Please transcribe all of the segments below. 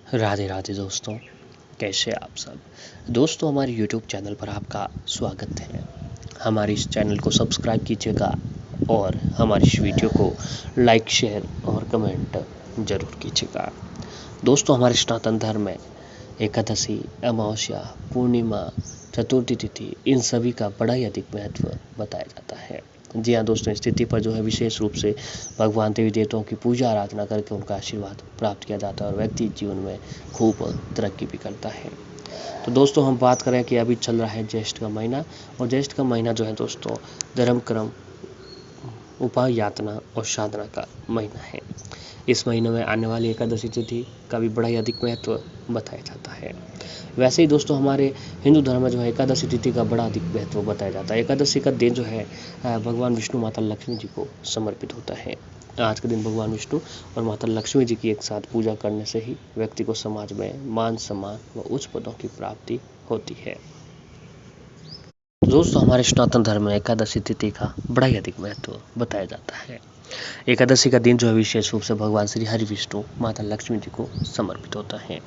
राधे राधे दोस्तों, कैसे आप सब। दोस्तों, हमारे YouTube चैनल पर आपका स्वागत है। हमारे इस चैनल को सब्सक्राइब कीजिएगा और हमारी इस वीडियो को लाइक, शेयर और कमेंट जरूर कीजिएगा। दोस्तों, हमारे सनातन धर्म में एकादशी, अमावस्या, पूर्णिमा, चतुर्थी तिथि, इन सभी का बड़ा ही अधिक महत्व बताया जाता है। जी हाँ दोस्तों, इस तिथि पर विशेष रूप से भगवान देवी देवताओं की पूजा आराधना करके उनका आशीर्वाद प्राप्त किया जाता है और व्यक्ति जीवन में खूब तरक्की भी करता है। तो दोस्तों, हम बात करें कि अभी चल रहा है ज्येष्ठ का महीना, और ज्येष्ठ का महीना दोस्तों धर्म कर्म, उपाय, यातना और साधना का महीना है। इस महीने में आने वाली एकादशी तिथि का भी बड़ा ही अधिक महत्व बताया जाता है। वैसे ही दोस्तों, हमारे हिंदू धर्म में एकादशी तिथि का बड़ा अधिक महत्व बताया जाता है। एकादशी का दिन भगवान विष्णु, माता लक्ष्मी जी को समर्पित होता है। आज के दिन भगवान विष्णु और माता लक्ष्मी जी की एक साथ पूजा करने से ही व्यक्ति को समाज में मान सम्मान व उच्च पदों की प्राप्ति होती है। दोस्तों, हमारे सनातन धर्म में एकादशी तिथि का बड़ा ही अधिक महत्व बताया जाता है। एकादशी का दिन विशेष रूप से भगवान श्री हरि विष्णु, माता लक्ष्मी जी को समर्पित होता है।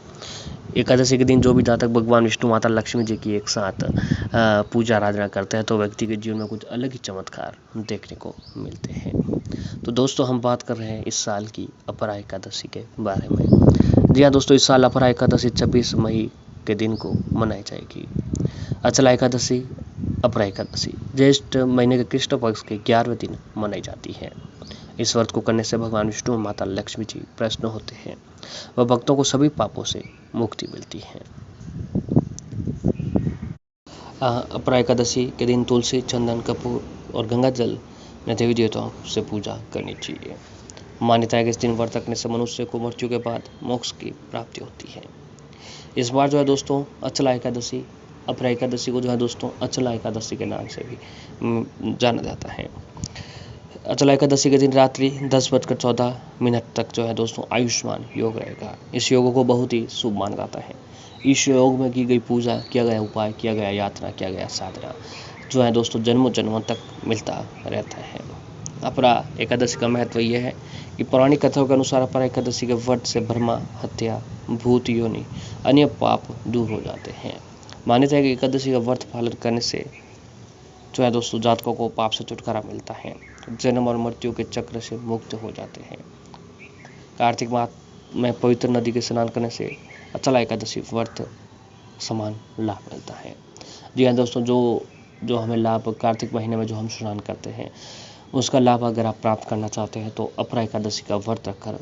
एकादशी के दिन जो भी जातक भगवान विष्णु, माता लक्ष्मी जी की एक साथ पूजा आराधना करते हैं तो व्यक्ति के जीवन में कुछ अलग ही चमत्कार देखने को मिलते हैं। तो दोस्तों, हम बात कर रहे हैं इस साल की अपरा एकादशी के बारे में। जी हाँ दोस्तों, इस साल अपरा एकादशी 26 मई के दिन को मनाई जाएगी। अचला एकादशी, अपरा एकादशी ज्येष्ठ महीने के कृष्ण पक्ष के 11वें दिन मनाई जाती है। इस व्रत को करने से भगवान विष्णु और माता लक्ष्मी जी प्रसन्न होते हैं व भक्तों को सभी पापों से मुक्ति मिलती है। अपरा एकादशी के दिन तुलसी, चंदन, कपूर और गंगा जल में देवी देवताओं से पूजा करनी चाहिए। मान्यता है कि इस दिन व्रत रखने से मनुष्य को मृत्यु के बाद मोक्ष की प्राप्ति होती है। इस बार दोस्तों अचला एकादशी, अपरा एकादशी को दोस्तों अचला एकादशी के नाम से भी जाना जाता है। अचला एकादशी के दिन रात्रि 10:14 तक दोस्तों आयुष्मान योग रहेगा। इस योग को बहुत ही शुभ माना जाता है। इस योग में की गई पूजा, किया गया उपाय, किया गया यात्रा, किया गया साधना दोस्तों जन्मों जन्मों तक मिलता रहता है। अपरा एकादशी का महत्व यह है कि पौराणिक कथाओं के अनुसार अपरा एकादशी के व्रत से ब्रह्मा हत्या, भूत योनि, अन्य पाप दूर हो जाते हैं। मान्यता है कि एकादशी का व्रत पालन करने से दोस्तों जातकों को पाप से छुटकारा मिलता है, जन्म और मृत्यु के चक्र से मुक्त हो जाते हैं। कार्तिक माह में पवित्र नदी के स्नान करने से अचला एकादशी व्रत समान लाभ मिलता है। जी हाँ दोस्तों, जो हमें लाभ कार्तिक महीने में हम स्नान करते हैं, उसका लाभ अगर आप प्राप्त करना चाहते हैं तो अपरा एकादशी का व्रत रखकर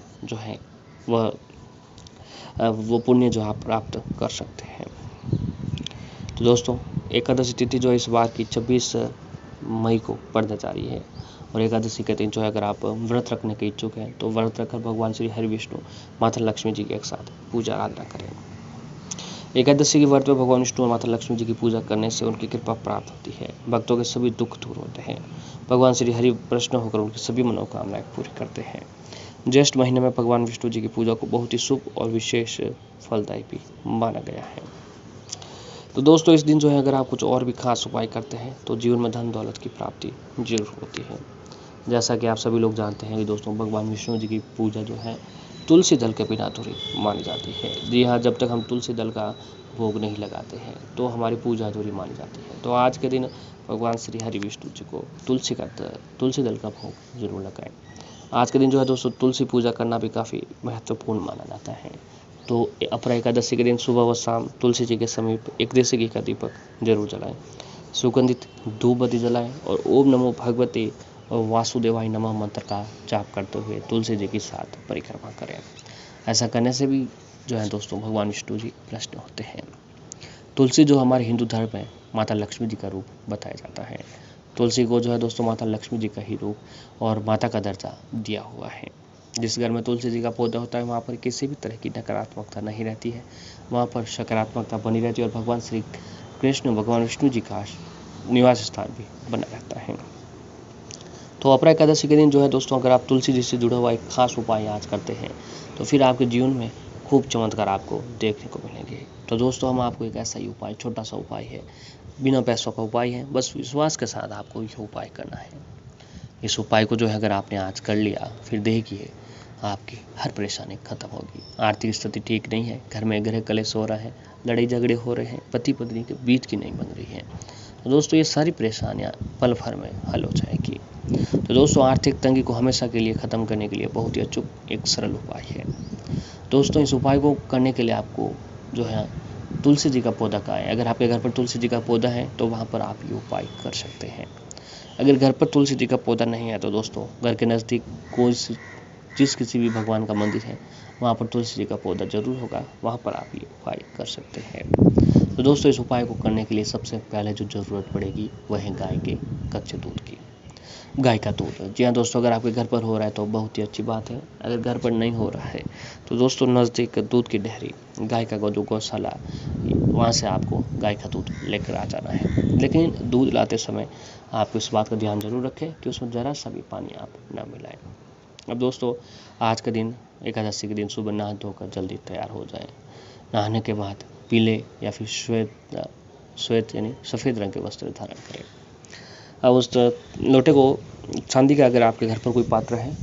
वो पुण्य आप प्राप्त कर सकते हैं। तो दोस्तों, एकादशी तिथि इस बार की 26 मई को पड़ने जा रही है और एकादशी के दिन अगर आप व्रत रखने के इच्छुक हैं तो व्रत रखकर भगवान श्री हरि विष्णु, माता लक्ष्मी जी के एक साथ पूजा आराधना करें। एकादशी के व्रत में भगवान विष्णु और माता लक्ष्मी जी की पूजा करने से उनकी कृपा प्राप्त होती है। भक्तों के सभी दुख दूर होते हैं। भगवान श्री हरि प्रसन्न होकर उनकी सभी मनोकामनाएं पूरी करते हैं। ज्येष्ठ महीने में भगवान विष्णु जी की पूजा को बहुत ही शुभ और विशेष फलदायी भी माना गया है। तो दोस्तों, इस दिन अगर आप कुछ और भी खास उपाय करते हैं तो जीवन में धन दौलत की प्राप्ति जरूर होती है। जैसा कि आप सभी लोग जानते हैं कि दोस्तों भगवान विष्णु जी की पूजा तुलसी दल के बिना अधूरी मानी जाती है। जी हाँ, जब तक हम तुलसी दल का भोग नहीं लगाते हैं तो हमारी पूजा अधूरी मानी जाती है। तो आज के दिन भगवान श्री हरि विष्णु जी को तुलसी दल का भोग जरूर लगाएं। आज के दिन दोस्तों तुलसी पूजा करना भी काफ़ी महत्वपूर्ण माना जाता है। तो अपरा एकादशी के दिन सुबह व शाम तुलसी जी के समीप एक देसी घी का दीपक जरूर जलाएं, सुगंधित धूप बत्ती जलाएं और ओम नमो भगवते और वासुदेवाय नमः मंत्र का जाप करते हुए तुलसी जी के साथ परिक्रमा करें। ऐसा करने से भी दोस्तों भगवान विष्णु जी प्रसन्न होते हैं। तुलसी हमारे हिंदू धर्म में माता लक्ष्मी जी का रूप बताया जाता है। तुलसी को दोस्तों माता लक्ष्मी जी का ही रूप और माता का दर्जा दिया हुआ है। जिस घर में तुलसी जी का पौधा होता है वहाँ पर किसी भी तरह की नकारात्मकता नहीं रहती है, वहाँ पर सकारात्मकता बनी रहती है और भगवान श्री कृष्ण, भगवान विष्णु जी का निवास स्थान भी बना रहता है। तो अपरा एकादशी के दिन दोस्तों अगर आप तुलसी जी से जुड़ा हुआ एक खास उपाय आज करते हैं तो फिर आपके जीवन में खूब चमत्कार आपको देखने को मिलेंगे। तो दोस्तों, हम आपको एक ऐसा ही उपाय, छोटा सा उपाय है, बिना पैसों का उपाय है, बस विश्वास के साथ आपको यह उपाय करना है। इस उपाय को अगर आपने आज कर लिया, फिर देखिए आपकी हर परेशानी खत्म होगी। आर्थिक स्थिति ठीक नहीं है, घर में गृह कलेश हो रहा है, लड़ाई झगड़े हो रहे हैं, पति पत्नी के बीच की नहीं बन रही है, तो दोस्तों ये सारी परेशानियां पल भर में हल हो जाएगी। तो दोस्तों आर्थिक तंगी को हमेशा के लिए ख़त्म करने के लिए बहुत ही अचूक एक सरल उपाय है। दोस्तों इस उपाय को करने के लिए आपको जो है तुलसी जी का पौधा का है। अगर आपके घर पर तुलसी जी का पौधा है तो वहाँ पर आप ये उपाय कर सकते हैं। अगर घर पर तुलसी जी का पौधा नहीं है तो दोस्तों घर के नज़दीक जिस किसी भी भगवान का मंदिर है वहाँ पर तुलसी जी का पौधा जरूर होगा, वहाँ पर आप ये उपाय कर सकते हैं। तो दोस्तों इस उपाय को करने के लिए सबसे पहले जो ज़रूरत पड़ेगी वह है गाय के कच्चे दूध की, गाय का दूध। जी हाँ दोस्तों, अगर आपके घर पर हो रहा है तो बहुत ही अच्छी बात है। अगर घर पर नहीं हो रहा है तो दोस्तों नज़दीक दूध की डेयरी, गाय का गौशाला, वहाँ से आपको गाय का दूध लेकर आ जाना है। लेकिन दूध लाते समय आपको इस बात का ध्यान जरूर रखें कि उसमें ज़रा सा भी पानी आप ना मिलाएं। अब दोस्तों आज का दिन एकादशी के दिन सुबह नहा धोकर जल्दी तैयार हो जाएं। नहाने के बाद पीले या फिर श्वेत यानी सफ़ेद रंग के वस्त्र धारण करें। अब उस लोटे को चांदी का, अगर आपके घर पर कोई पात्र है,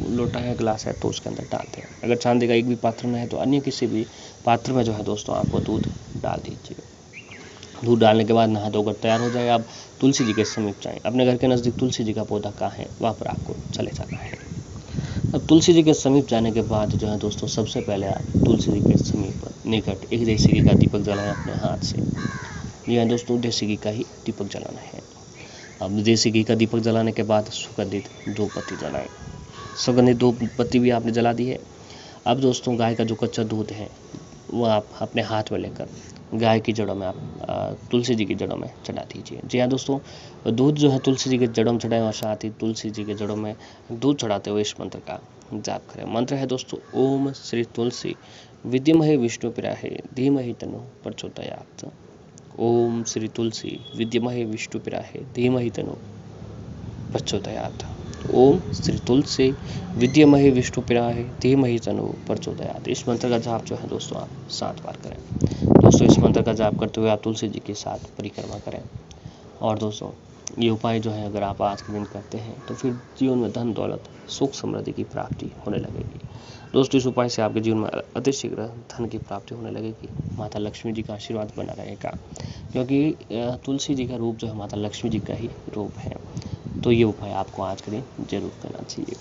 लोटा है, गिलास है, तो उसके अंदर डालते हैं। अगर चांदी का एक भी पात्र नहीं है तो अन्य किसी भी पात्र में जो है दोस्तों आपको दूध डाल दीजिए। दूध डालने के बाद नहा धोकर तैयार हो जाए। आप तुलसी जी के समीप जाएं। अपने घर के नज़दीक तुलसी जी का पौधा कहाँ है वहाँ पर आपको चले जाना है। अब तुलसी जी के समीप जाने के बाद जो है दोस्तों सबसे पहले आप तुलसी जी के समीप निकट एक देसी घी का दीपक जलाएं अपने हाथ से। जी हाँ दोस्तों, देसी घी का ही दीपक जलाना है। अब देसी घी का दीपक जलाने के बाद सुगंधित धूप बत्ती जलाएं। सुगंधित धूप बत्ती भी आपने जला दी है। अब दोस्तों गाय का जो कच्चा दूध है वो आप अपने हाथ में लेकर गाय की जड़ों में आप तुलसी जी की जड़ों में चढ़ा दीजिए। जी हाँ दोस्तों, दूध जो है तुलसी जी के जड़ों में चढ़ाएं और साथ ही तुलसी जी के जड़ों में दूध चढ़ाते हुए इस मंत्र का जाप करें। मंत्र है दोस्तों, ओम श्री तुलसी विद्महे विष्णुप्रियाहे धीमहि तन्नो प्रचोदयात्। ओम श्री तुलसी विद्महे विष्णुप्रियाहे धीमहि तन्नो प्रचोदयात्। ओम श्री तुलसी विद्महे विष्णुप्रियाहे धीमहि तन्नो प्रचोदयात्। इस मंत्र का जाप जो है दोस्तों आप 7 बार करें। दोस्तों इस मंत्र का जाप करते हुए आप तुलसी जी के साथ परिक्रमा करें। और दोस्तों ये उपाय जो है अगर आप आज के दिन करते हैं तो फिर जीवन में धन दौलत सुख समृद्धि की प्राप्ति होने लगेगी। दोस्तों इस उपाय से आपके जीवन में अति शीघ्र धन की प्राप्ति होने लगेगी। माता लक्ष्मी जी का आशीर्वाद बना रहेगा, क्योंकि तुलसी जी का रूप जो है माता लक्ष्मी जी का ही रूप है। तो ये उपाय आपको आज के दिन जरूर करना चाहिए।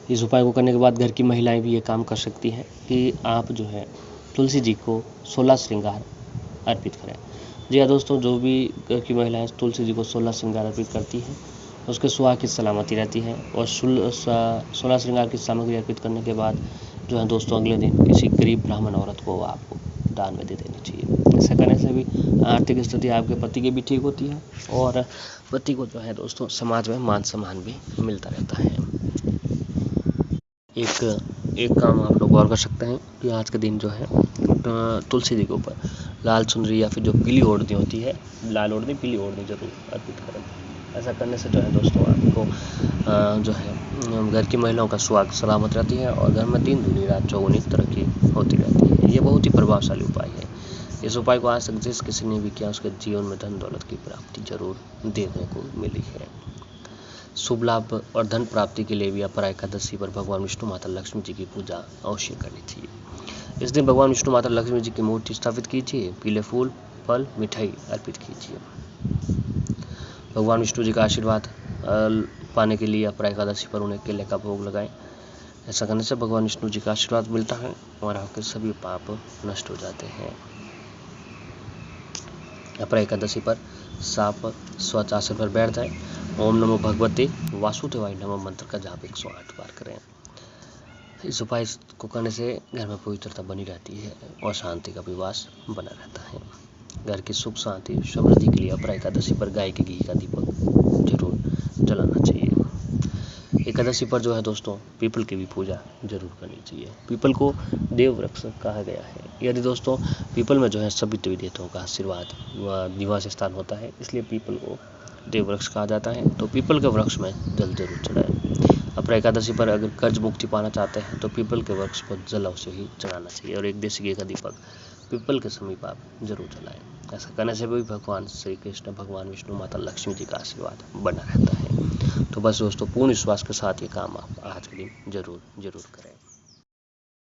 इस उपाय को करने के बाद घर की महिलाएं भी ये काम कर सकती हैं कि आप जो है तुलसी जी को 16 श्रृंगार अर्पित करें। जी हाँ दोस्तों, जो भी घर की महिलाएं तुलसी जी को 16 श्रृंगार अर्पित करती हैं उसके सुहाग की सलामती रहती है। और 16 श्रृंगार की सामग्री अर्पित करने के बाद जो है दोस्तों अगले दिन किसी गरीब ब्राह्मण औरत को आपको दान में दे देनी चाहिए। ऐसा करने से भी आर्थिक स्थिति आपके पति की भी ठीक होती है और पति को जो है दोस्तों समाज में मान सम्मान भी मिलता रहता है। एक काम आप लोग और कर सकते हैं कि आज के दिन जो है तुलसी जी के ऊपर लाल चुनरी या फिर जो पीली ओढ़नी होती है, लाल ओढ़नी पीली ओढ़नी जरूर अर्पित करें। ऐसा करने से जो है दोस्तों आपको जो है घर की महिलाओं का सुहाग सलामत रहती है और घर में दिन दूनी रात चौगुनी तरक्की होती रहती है। ये बहुत ही प्रभावशाली उपाय है। इस उपाय को आज तक जिस किसी ने भी किया उसके जीवन में धन दौलत की प्राप्ति जरूर देखने को मिली है। शुभ लाभ और धन प्राप्ति के लिए भी अपर एकादशी पर भगवान विष्णु माता लक्ष्मी जी की पूजा अवश्य करनी चाहिए। इस दिन भगवान विष्णु माता लक्ष्मी जी की मूर्ति स्थापित कीजिए, पीले फूल फल मिठाई अर्पित कीजिए। भगवान विष्णु जी का आशीर्वाद पाने के लिए अपर एकादशी पर उन्हें केले का भोग लगाएं। ऐसा करने से भगवान विष्णु जी का आशीर्वाद मिलता है और आपके सभी पाप नष्ट हो जाते हैं। अपर एकादशी पर साप स्वच्छ आसन पर बैठ जाए। ओम नमो भगवते वासुदेवाय नमः मंत्र का जाप 108 बार करें। इस उपाय को करने से घर में पवित्रता बनी रहती है और शांति का विवास बना रहता है। घर की सुख शांति समृद्धि के लिए अपर एकादशी पर गाय के घी का दीपक जरूर जलाना चाहिए। एकादशी पर जो है दोस्तों पीपल की भी पूजा जरूर करनी चाहिए। पीपल को देव वृक्ष कहा गया है। यदि दोस्तों पीपल में जो है सभी देवी देवताओं का आशीर्वाद व निवास स्थान होता है, इसलिए पीपल को देव वृक्ष कहा जाता है। तो पीपल के वृक्ष में जल जरूर चढ़ाएं। अपर एकादशी पर अगर कर्ज मुक्ति पाना चाहते हैं तो पीपल के वृक्ष पर जल अवश्य ही चढ़ाना चाहिए और एक देसी घी का दीपक पीपल के समीप आप जरूर जलाएं। ऐसा करने से भी भगवान श्री कृष्ण, भगवान विष्णु, माता लक्ष्मी जी का आशीर्वाद बना रहता है। तो बस दोस्तों, पूर्ण विश्वास के साथ ये काम आप आज के दिन जरूर करें।